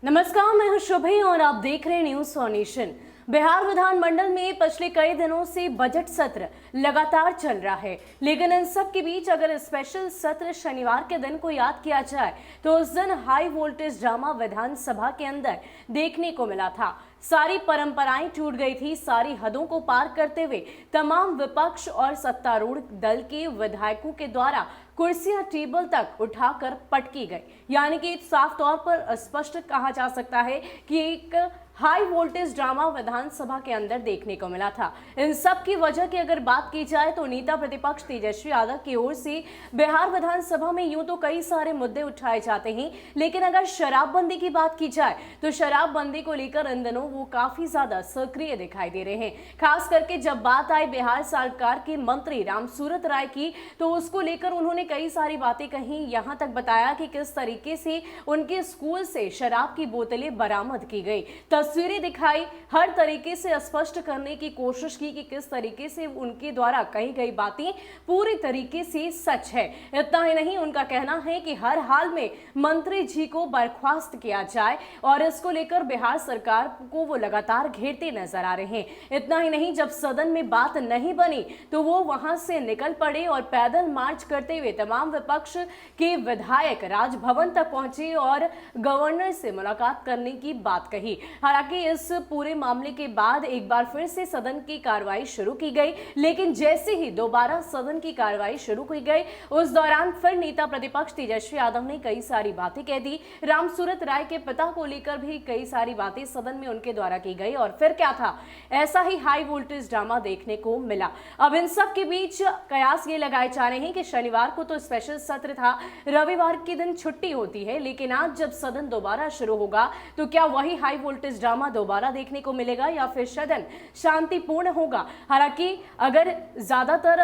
नमस्कार, मैं हूं शुभी और आप देख रहे हैं न्यूज फॉर नेशन। बिहार विधानमंडल में पिछले कई दिनों से बजट सत्र लगातार चल रहा है, लेकिन इन सब के बीच अगर स्पेशल सत्र शनिवार के दिन को याद किया जाए तो उस दिन हाई वोल्टेज ड्रामा विधानसभा के अंदर देखने को मिला था। सारी परंपराएं टूट गई थी। सारी हदों को पार करते हुए तमाम विपक्ष और सत्तारूढ़ दल के विधायकों के द्वारा कुर्सियां टेबल तक उठाकर पटकी गई। यानी कि साफ तौर पर स्पष्ट कहा जा सकता है कि एक हाई वोल्टेज ड्रामा विधानसभा के अंदर देखने को मिला था। इन सब की वजह की अगर बात की जाए तो नेता प्रतिपक्ष तेजस्वी यादव की ओर से बिहार विधानसभा में यूं तो कई सारे मुद्दे उठाए जाते हैं, लेकिन अगर शराबबंदी की बात की जाए तो शराबबंदी को लेकर इन दिनों वो काफी ज्यादा सक्रिय दिखाई दे रहे हैं। खास करके जब बात आई बिहार सरकार के मंत्री रामसूरत राय की, तो उसको लेकर उन्होंने कई सारी बातें कही। यहां तक बताया कि किस तरीके से उनके स्कूल से शराब की बोतलें बरामद की गई, तस्वीरें दिखाई, हर तरीके से स्पष्ट करने की कोशिश की कि किस तरीके से उनके द्वारा कही गई बातें पूरी तरीके से सच है। इतना ही नहीं, उनका कहना है कि हर हाल में मंत्री जी को बर्खास्त किया जाए और इसको लेकर बिहार सरकार को वो लगातार घेरते नजर आ रहे हैं। इतना ही नहीं, जब सदन में बात नहीं बनी तो वो वहां से निकल पड़े और पैदल मार्च करते हुए तमाम विपक्ष के विधायक राजभवन तक पहुंचे और गवर्नर से मुलाकात करने की बात कही। हालांकि इस पूरे मामले के बाद एक बार फिर से सदन की कार्रवाई शुरू की गई, लेकिन जैसे ही दोबारा सदन की कार्रवाई शुरू की गई उस दौरान फिर नेता प्रतिपक्ष तेजस्वी यादव ने कई सारी बातें कह दी। रामसूरत राय के पिता को लेकर भी कई सारी बातें सदन में उनके द्वारा की गई और फिर क्या था, ऐसा ही हाई वोल्टेज ड्रामा देखने को मिला। अब इन सब के बीच कयास ये लगाए जा रहे हैं कि शनिवार को तो स्पेशल सत्र था, रविवार के दिन छुट्टी होती है, लेकिन आज जब सदन दोबारा शुरू होगा तो क्या वही हाई वोल्टेज ड्रामा दोबारा देखने को मिलेगा या फिर सदन शांतिपूर्ण होगा। हालांकि अगर ज्यादातर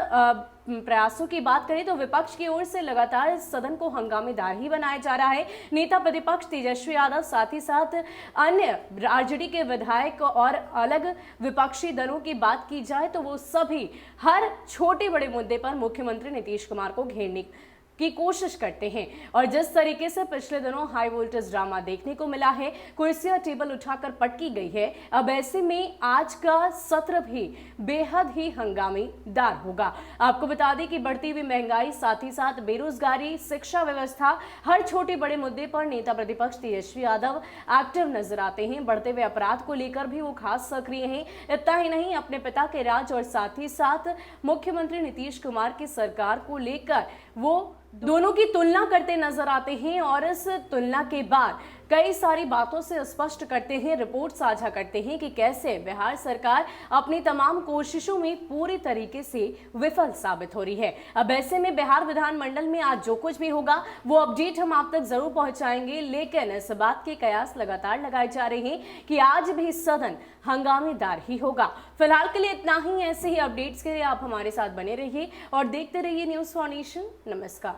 प्रयासों की बात करें तो विपक्ष की ओर से लगातार सदन को हंगामेदार ही बनाया जा रहा है। नेता प्रतिपक्ष तेजस्वी यादव साथ ही साथ अन्य आरजेडी के विधायक और अलग विपक्षी दलों की बात की जाए तो वो सभी हर छोटे बड़े मुद्दे पर मुख्यमंत्री नीतीश कुमार को घेरने की कोशिश करते हैं। और जिस तरीके से पिछले दिनों हाई वोल्टेज ड्रामा देखने को मिला है, कुर्सियां टेबल उठाकर पटकी गई है, अब ऐसे में आज का सत्र भी बेहद ही हंगामेदार होगा। आपको बता दें कि बढ़ती हुई महंगाई, साथ ही साथ बेरोजगारी, शिक्षा व्यवस्था, हर छोटे बड़े मुद्दे पर नेता प्रतिपक्ष तेजस्वी यादव एक्टिव नजर आते हैं। बढ़ते हुए अपराध को लेकर भी वो खास सक्रिय हैं। इतना ही नहीं, अपने पिता के राज और साथ ही साथ मुख्यमंत्री नीतीश कुमार की सरकार को लेकर वो दोनों की तुलना करते नजर आते हैं और इस तुलना के बाद कई सारी बातों से स्पष्ट करते हैं, रिपोर्ट साझा करते हैं कि कैसे बिहार सरकार अपनी तमाम कोशिशों में पूरी तरीके से विफल साबित हो रही है। अब ऐसे में बिहार विधानमंडल में आज जो कुछ भी होगा वो अपडेट हम आप तक जरूर पहुंचाएंगे, लेकिन इस बात के कयास लगातार लगाए जा रहे हैं कि आज भी सदन हंगामेदार ही होगा। फिलहाल के लिए इतना ही। ऐसे ही अपडेट्स के लिए आप हमारे साथ बने रहिए और देखते रहिए न्यूज फॉर नेशन। नमस्कार।